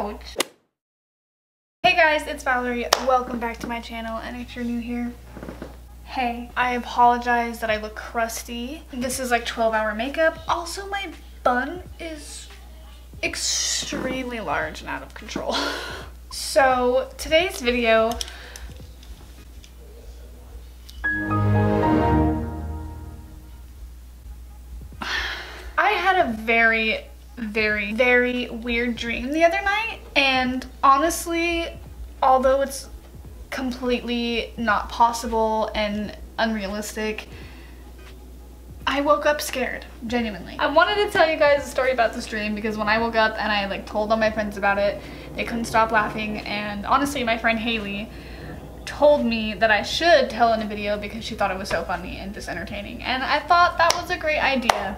Ouch. Hey guys, it's Valerie. Welcome back to my channel, and if you're new here, hey. I apologize that I look crusty. This is like 12-hour makeup. Also, my bun is extremely large and out of control. So today's video, I had a very weird dream the other night, and honestly, although it's completely not possible and unrealistic, I woke up scared, genuinely. I wanted to tell you guys a story about this dream because when I woke up and I told all my friends about it, they couldn't stop laughing, and honestly my friend Haley told me that I should tell in a video because she thought it was so funny and just entertaining, and I thought that was a great idea.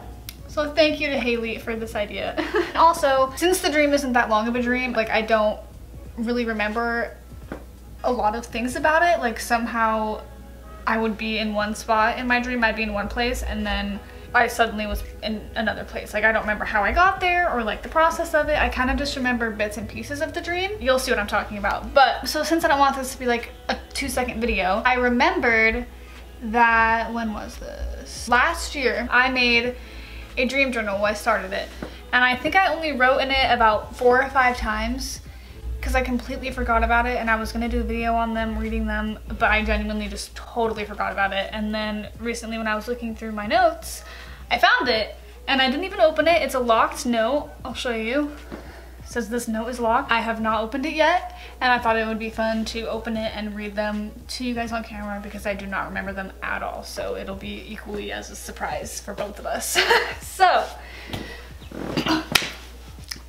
So thank you to Haley for this idea. Also, since the dream isn't that long of a dream, I don't really remember a lot of things about it. Somehow I would be in one spot in my dream, I'd be in one place, and then I suddenly was in another place. I don't remember how I got there or the process of it. I kind of just remember bits and pieces of the dream. You'll see what I'm talking about. But so since I don't want this to be a 2-second video, I remembered that, when was this? Last year, I made a dream journal. I started it, and I think I only wrote in it about 4 or 5 times because I completely forgot about it, and I was gonna do a video on them, reading them, but I genuinely just totally forgot about it. And then recently when I was looking through my notes, I found it, and I didn't even open it. It's a locked note. I'll show you. It says this note is locked. I have not opened it yet, and I thought it would be fun to open it and read them to you guys on camera because I do not remember them at all, so it'll be equally as a surprise for both of us. So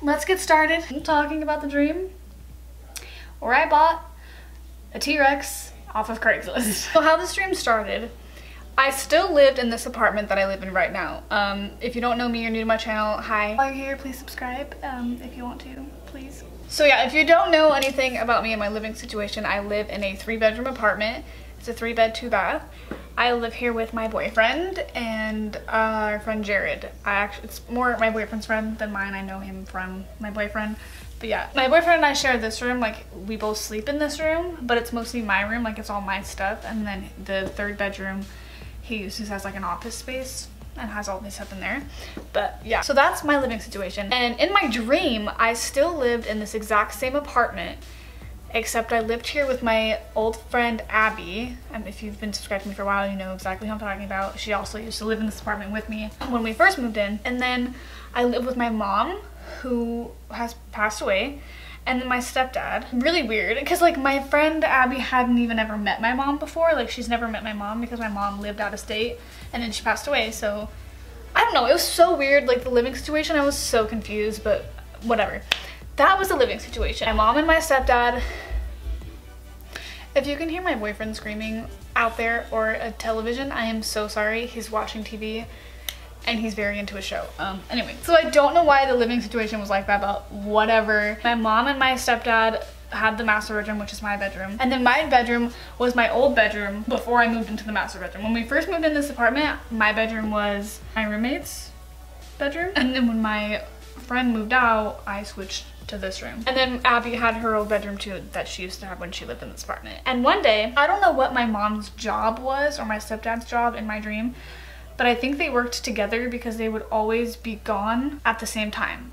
let's get started. I'm talking about the dream where I bought a T-Rex off of Craigslist. So how this dream started, I still lived in this apartment that I live in right now. If you don't know me, you're new to my channel, hi. While you're here, please subscribe if you want to, please. So yeah, if you don't know anything about me and my living situation, I live in a 3-bedroom apartment. It's a 3-bed, 2-bath. I live here with my boyfriend and our friend Jared. It's more my boyfriend's friend than mine. I know him from my boyfriend. But yeah, my boyfriend and I share this room. We both sleep in this room, but it's mostly my room. It's all my stuff. And then the 3rd bedroom he uses as an office space and has all this stuff in there. But yeah, so that's my living situation. And in my dream, I still lived in this exact same apartment, except I lived here with my old friend Abby. And if you've been subscribed to me for a while, you know exactly who I'm talking about. She also used to live in this apartment with me when we first moved in. And then I lived with my mom, who has passed away, and then my stepdad. Really weird, because my friend Abby hadn't even ever met my mom before. She's never met my mom because my mom lived out of state and then she passed away. So I don't know, it was so weird, the living situation. I was so confused, but whatever. That was the living situation. My mom and my stepdad. If you can hear my boyfriend screaming out there or a television, I am so sorry. He's watching TV and he's very into a show. Anyway, so I don't know why the living situation was like that, but whatever. My mom and my stepdad had the master bedroom, which is my bedroom. And then my bedroom was my old bedroom before I moved into the master bedroom. When we first moved in this apartment, my bedroom was my roommate's bedroom. And then when my friend moved out, I switched to this room. And then Abby had her old bedroom too that she used to have when she lived in this apartment. And one day, I don't know what my mom's job was or my stepdad's job in my dream, but I think they worked together because they would always be gone at the same time.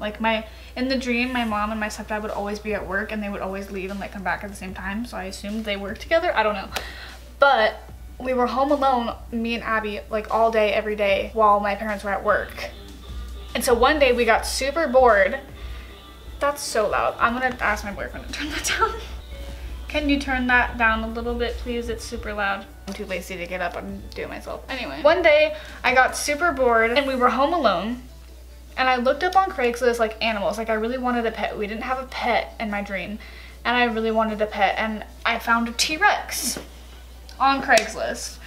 In the dream, my mom and my stepdad would always be at work and they would always leave and come back at the same time. So I assumed they worked together. I don't know. But we were home alone, me and Abby, all day, every day while my parents were at work. And so one day we got super bored. That's so loud. I'm gonna ask my boyfriend to turn that down. Can you turn that down a little bit, please? It's super loud. I'm too lazy to get up and do it myself. Anyway, one day I got super bored and we were home alone, and I looked up on Craigslist animals. I really wanted a pet. We didn't have a pet in my dream, and I really wanted a pet, and I found a T-Rex on Craigslist.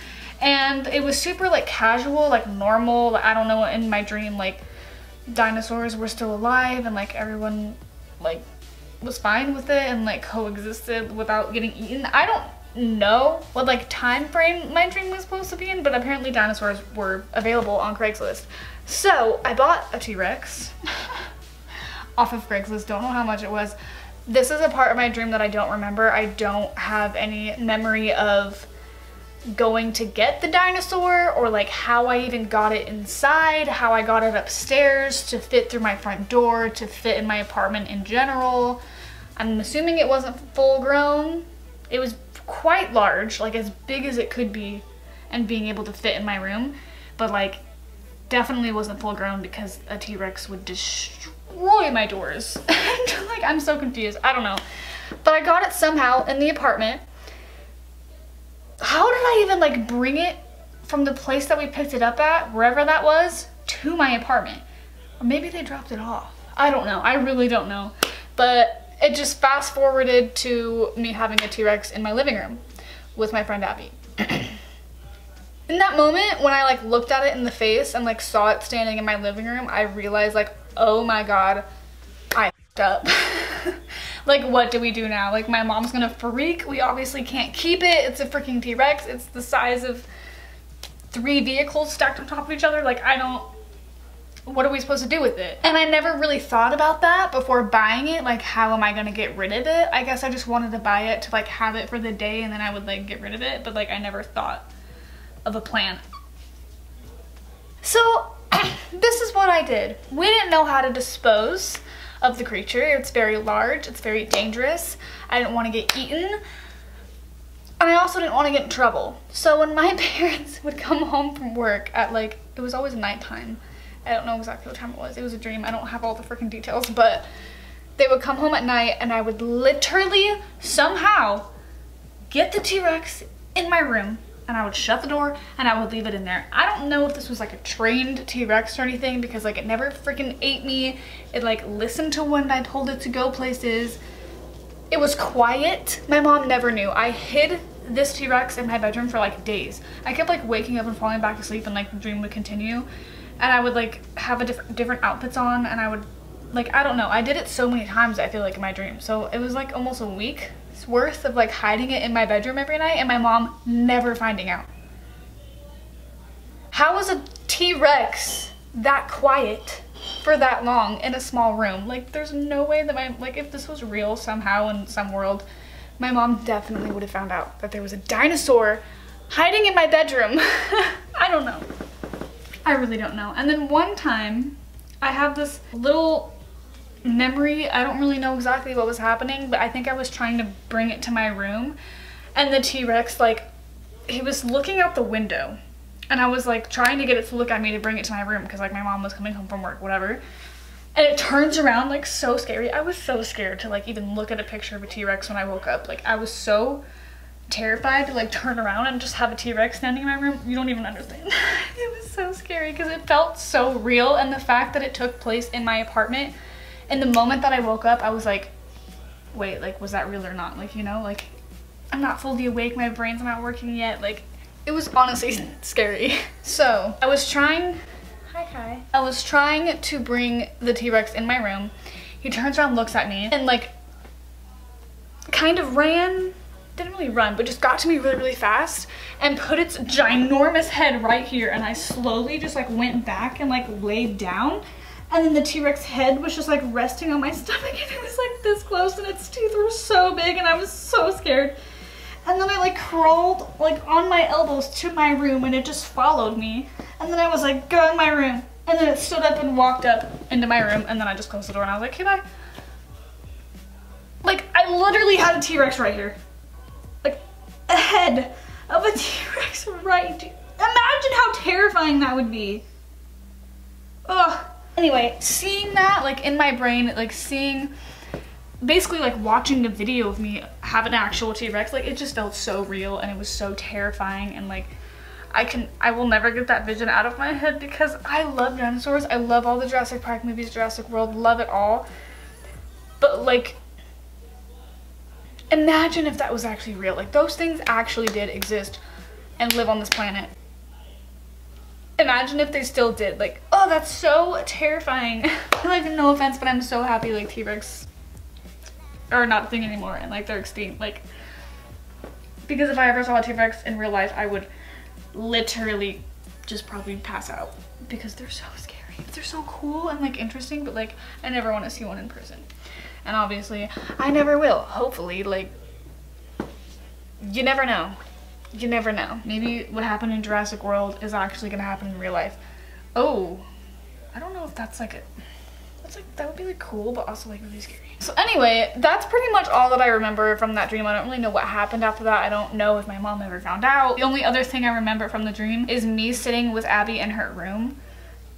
And it was super casual, normal. I don't know, in my dream dinosaurs were still alive and everyone was fine with it and coexisted without getting eaten. I don't know what time frame my dream was supposed to be in, but apparently dinosaurs were available on Craigslist. So I bought a T-Rex off of Craigslist. Don't know how much it was. This is a part of my dream that I don't remember. I don't have any memory of going to get the dinosaur, or like how I even got it inside, how I got it upstairs to fit through my front door, to fit in my apartment in general. I'm assuming it wasn't full grown. It was quite large, like as big as it could be and being able to fit in my room, but like definitely wasn't full grown because a T-Rex would destroy my doors. And like, I'm so confused. I don't know. But I got it somehow in the apartment. How did I even like bring it from the place that we picked it up at, wherever that was, to my apartment? Or maybe they dropped it off. I don't know. I really don't know. But it just fast forwarded to me having a T-Rex in my living room with my friend Abby. In that moment, when I like looked at it in the face and like saw it standing in my living room, I realized like, oh my God, I f***ed up. Like, what do we do now? Like, my mom's gonna freak. We obviously can't keep it. It's a freaking T-Rex. It's the size of 3 vehicles stacked on top of each other. Like, what are we supposed to do with it? And I never really thought about that before buying it. Like, how am I gonna get rid of it? I guess I just wanted to buy it to like have it for the day and then I would like get rid of it. But like, I never thought of a plan. So this is what I did. We didn't know how to dispose of the creature. It's very large, it's very dangerous. I didn't want to get eaten. And I also didn't want to get in trouble. So when my parents would come home from work at like, it was always nighttime. I don't know exactly what time it was. It was a dream. I don't have all the freaking details, but they would come home at night and I would literally somehow get the T-Rex in my room and I would shut the door and I would leave it in there. I don't know if this was like a trained T-Rex or anything because like it never freaking ate me. It like listened to when I told it to go places. It was quiet. My mom never knew. I hid this T-Rex in my bedroom for like days. I kept like waking up and falling back asleep and like the dream would continue. And I would like have a different outfits on and I would like, I don't know. I did it so many times I feel like in my dream. So it was like almost a week worth of like hiding it in my bedroom every night and my mom never finding out. How was a T-Rex that quiet for that long in a small room? Like there's no way that like if this was real somehow in some world, my mom definitely would have found out that there was a dinosaur hiding in my bedroom. I don't know. I really don't know. And then one time I have this little memory. I don't really know exactly what was happening, but I think I was trying to bring it to my room and the T-Rex, like, he was looking out the window and I was like trying to get it to look at me to bring it to my room because like my mom was coming home from work, whatever, and it turns around like so scary. I was so scared to like even look at a picture of a T-Rex when I woke up. Like I was so terrified to like turn around and just have a T-Rex standing in my room. You don't even understand. It was so scary because it felt so real, and the fact that it took place in my apartment, in the moment that I woke up, I was like, wait, like, was that real or not? Like, you know, like, I'm not fully awake, my brain's not working yet. Like, it was honestly scary. So, I was trying to bring the T-Rex in my room. He turns around, looks at me, and like, kind of ran, didn't really run, but just got to me really, really fast and put its ginormous head right here. And I slowly just like went back and like laid down. And then the T-Rex head was just like resting on my stomach and it was like this close and its teeth were so big and I was so scared. And then I like crawled like on my elbows to my room and it just followed me. And then I was like, go in my room. And then it stood up and walked up into my room and then I just closed the door and I was like, okay, bye. Like I literally had a T-Rex right here. Like a head of a T-Rex right. Imagine how terrifying that would be. Ugh. Anyway, seeing that like in my brain, like seeing, basically like watching the video of me have an actual T-Rex, like it just felt so real and it was so terrifying. And like I will never get that vision out of my head because I love dinosaurs. I love all the Jurassic Park movies, Jurassic World, love it all. But like, imagine if that was actually real. Like those things actually did exist and live on this planet. Imagine if they still did. Like, oh, that's so terrifying. Like, no offense, but I'm so happy like T-Rex are not a thing anymore and like they're extinct. Like, because if I ever saw a T-Rex in real life, I would literally just probably pass out because they're so scary. They're so cool and like interesting, but like I never want to see one in person. And obviously I never will. Hopefully, like, you never know. You never know. Maybe what happened in Jurassic World is actually gonna happen in real life. Oh, I don't know if that's like that would be like cool, but also like really scary. So anyway, that's pretty much all that I remember from that dream. I don't really know what happened after that. I don't know if my mom ever found out. The only other thing I remember from the dream is me sitting with Abby in her room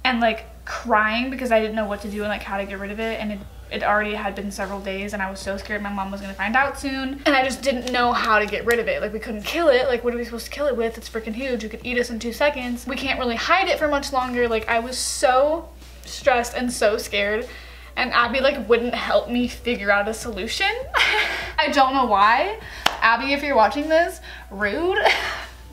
and like crying because I didn't know what to do and like how to get rid of it, and it already had been several days and I was so scared my mom was gonna find out soon, and I just didn't know how to get rid of it. Like, we couldn't kill it. Like, what are we supposed to kill it with? It's freaking huge. It could eat us in 2 seconds. We can't really hide it for much longer. Like, I was so stressed and so scared, and Abby like wouldn't help me figure out a solution. I don't know why. Abby, if you're watching this, rude.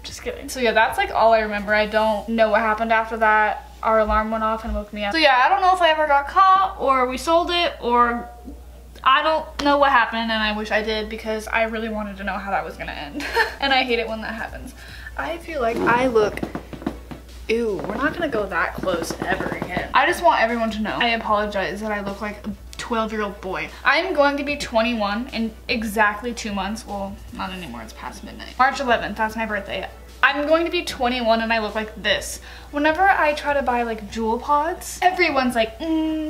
Just kidding. So yeah, that's like all I remember. I don't know what happened after that. Our alarm went off and woke me up. So yeah, I don't know if I ever got caught or we sold it, or I don't know what happened, and I wish I did because I really wanted to know how that was gonna end. And I hate it when that happens. I feel like I look, ew, we're not gonna go that close ever again. I just want everyone to know I apologize that I look like a 12-year-old boy. I'm going to be 21 in exactly 2 months. Well, not anymore, it's past midnight. March 11th, that's my birthday. I'm going to be 21 and I look like this. Whenever I try to buy like jewel pods, everyone's like, do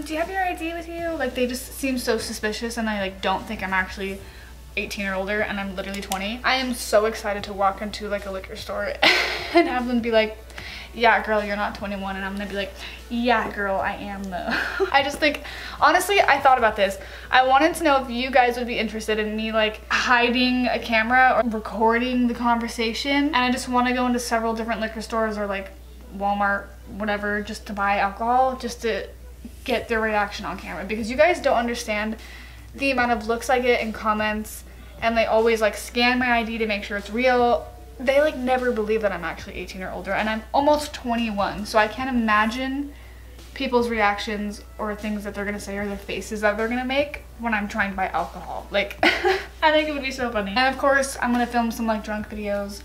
you have your ID with you? Like, they just seem so suspicious, and I like don't think I'm actually 18 or older, and I'm literally 20. I am so excited to walk into like a liquor store and have them be like, yeah girl, you're not 21, and I'm gonna be like, yeah girl, I am though. I just think, honestly, I thought about this. I wanted to know if you guys would be interested in me like hiding a camera or recording the conversation, and I just want to go into several different liquor stores or like Walmart, whatever, just to buy alcohol, just to get their reaction on camera, because you guys don't understand the amount of looks I get in comments, and they always like scan my ID to make sure it's real. They like never believe that I'm actually 18 or older, and I'm almost 21, so I can't imagine people's reactions or things that they're gonna say or the faces that they're gonna make when I'm trying to buy alcohol. Like, I think it would be so funny. And of course, I'm gonna film some like drunk videos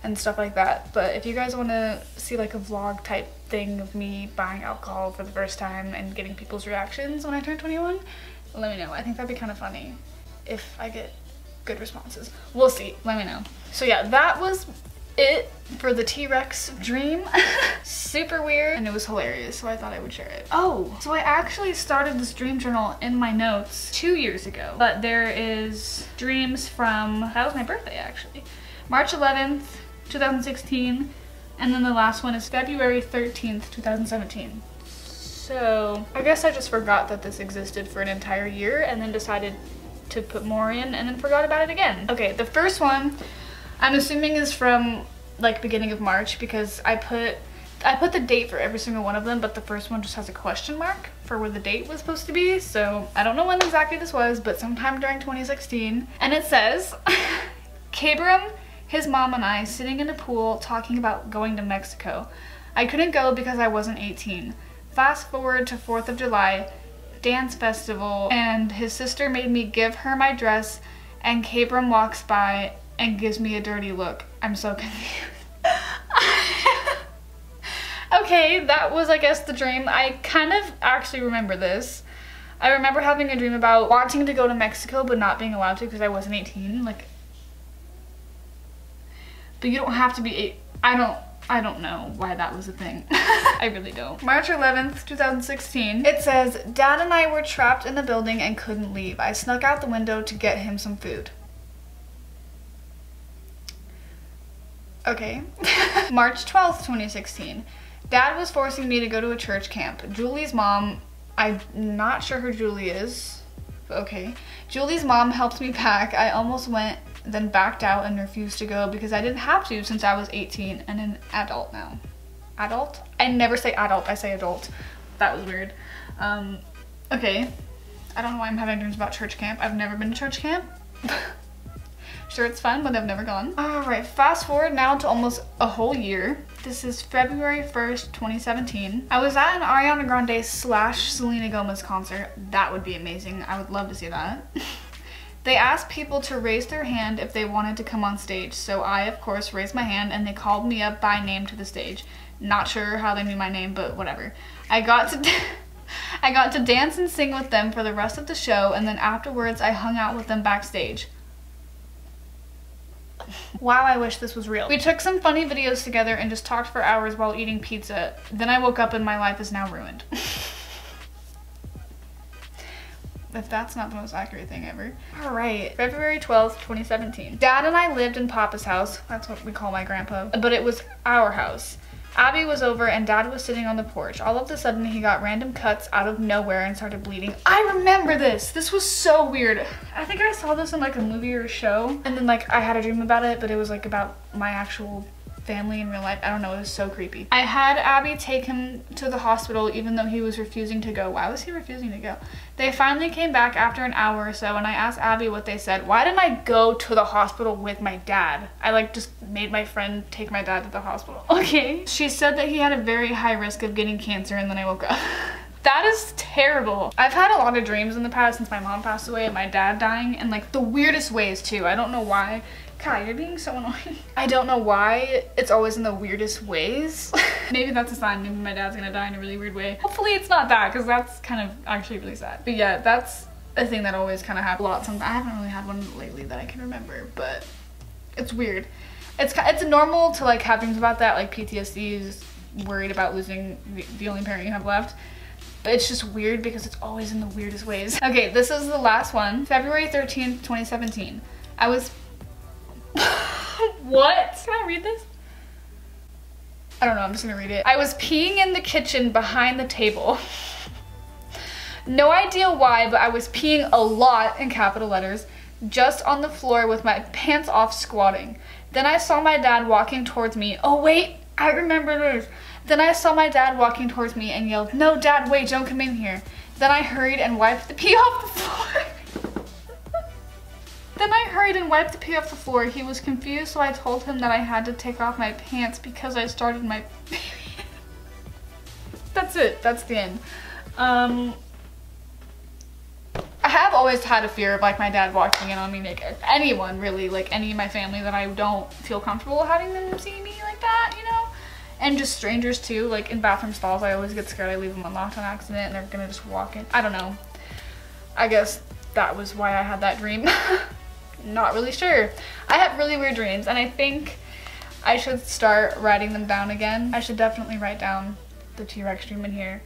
and stuff like that, but if you guys want to see like a vlog type thing of me buying alcohol for the first time and getting people's reactions when I turn 21, let me know. I think that'd be kind of funny if I get good responses. We'll see. Let me know. So yeah, that was it for the T-Rex dream. Super weird, and it was hilarious, so I thought I would share it. Oh, so I actually started this dream journal in my notes 2 years ago, but there is dreams from, that was my birthday actually, March 11th, 2016, and then the last one is February 13th, 2017. So I guess I just forgot that this existed for an entire year and then decided to put more in and then forgot about it again. Okay, the first one I'm assuming is from like beginning of March, because I put the date for every single one of them, but the first one just has a question mark for where the date was supposed to be. So I don't know when exactly this was, but sometime during 2016. And it says, Cabram, his mom, and I sitting in a pool talking about going to Mexico. I couldn't go because I wasn't 18. Fast forward to 4th of July, dance festival, and his sister made me give her my dress, and Cabram walks by and gives me a dirty look. I'm so confused. Okay, that was, I guess, the dream. I kind of actually remember this. I remember having a dream about wanting to go to Mexico but not being allowed to because I wasn't 18. Like, but you don't have to be 8. I don't know why that was a thing. I really don't. March 11th, 2016. It says, Dad and I were trapped in the building and couldn't leave. I snuck out the window to get him some food. Okay. March 12th, 2016. Dad was forcing me to go to a church camp. Julie's mom, I'm not sure who Julie is, but okay. Julie's mom helped me pack. I almost went, then backed out and refused to go because I didn't have to since I was 18 and an adult now. Adult? I never say adult, I say adult. That was weird. Okay. I don't know why I'm having dreams about church camp. I've never been to church camp. Sure, it's fun, but I've never gone. Alright, fast forward now to almost a whole year. This is February 1st, 2017. I was at an Ariana Grande / Selena Gomez concert. That would be amazing. I would love to see that. They asked people to raise their hand if they wanted to come on stage, so I, of course, raised my hand and they called me up by name to the stage. Not sure how they knew my name, but whatever. I got to dance and sing with them for the rest of the show, and then afterwards I hung out with them backstage. Wow, I wish this was real. We took some funny videos together and just talked for hours while eating pizza. Then I woke up and my life is now ruined. If that's not the most accurate thing ever. All right, February 12th, 2017. Dad and I lived in Papa's house. That's what we call my grandpa, but it was our house. Abby was over and Dad was sitting on the porch. All of a sudden, he got random cuts out of nowhere and started bleeding. I remember this. This was so weird. I think I saw this in like a movie or a show, and then like I had a dream about it, but it was like about my actual family in real life. I don't know, it was so creepy. I had Abby take him to the hospital even though he was refusing to go. Why was he refusing to go? They finally came back after an hour or so and I asked Abby what they said. Why didn't I go to the hospital with my dad? I like just made my friend take my dad to the hospital. Okay. She said that he had a very high risk of getting cancer and then I woke up. That is terrible. I've had a lot of dreams in the past since my mom passed away and my dad dying, in like the weirdest ways too. I don't know why. God, you're being so annoying. I don't know why it's always in the weirdest ways. Maybe that's a sign. Maybe my dad's gonna die in a really weird way. Hopefully it's not that, because that's kind of actually really sad. But yeah, that's a thing that always kind of happens a lot. Sometimes I haven't really had one lately that I can remember, but it's weird. It's normal to like have dreams about that, like PTSD is worried about losing the only parent you have left. But it's just weird because it's always in the weirdest ways. Okay, this is the last one. February 13th, 2017. I was... What? Can I read this? I don't know, I'm just gonna read it. I was peeing in the kitchen behind the table. No idea why, but I was peeing a lot, in capital letters, just on the floor with my pants off squatting. Then I saw my dad walking towards me. Oh wait, I remember this. Then I saw my dad walking towards me and yelled, "No, Dad, wait, don't come in here." Then I hurried and wiped the pee off the floor. He was confused, so I told him that I had to take off my pants because I started my period. That's it. That's the end. I have always had a fear of like my dad walking in on me naked. Anyone really, like any of my family that I don't feel comfortable having them see me like that, you know? And just strangers too, like in bathroom stalls, I always get scared I leave them unlocked on accident and they're gonna just walk in. I don't know. I guess that was why I had that dream. Not really sure. I have really weird dreams and I think I should start writing them down again. I should definitely write down the T-Rex dream in here.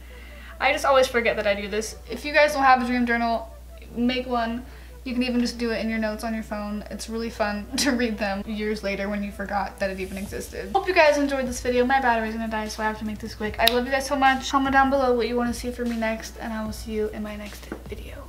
I just always forget that I do this. If you guys don't have a dream journal, make one. You can even just do it in your notes on your phone. It's really fun to read them years later when you forgot that it even existed. Hope you guys enjoyed this video. My battery's gonna die, so I have to make this quick. I love you guys so much. Comment down below what you want to see from me next, and I will see you in my next video.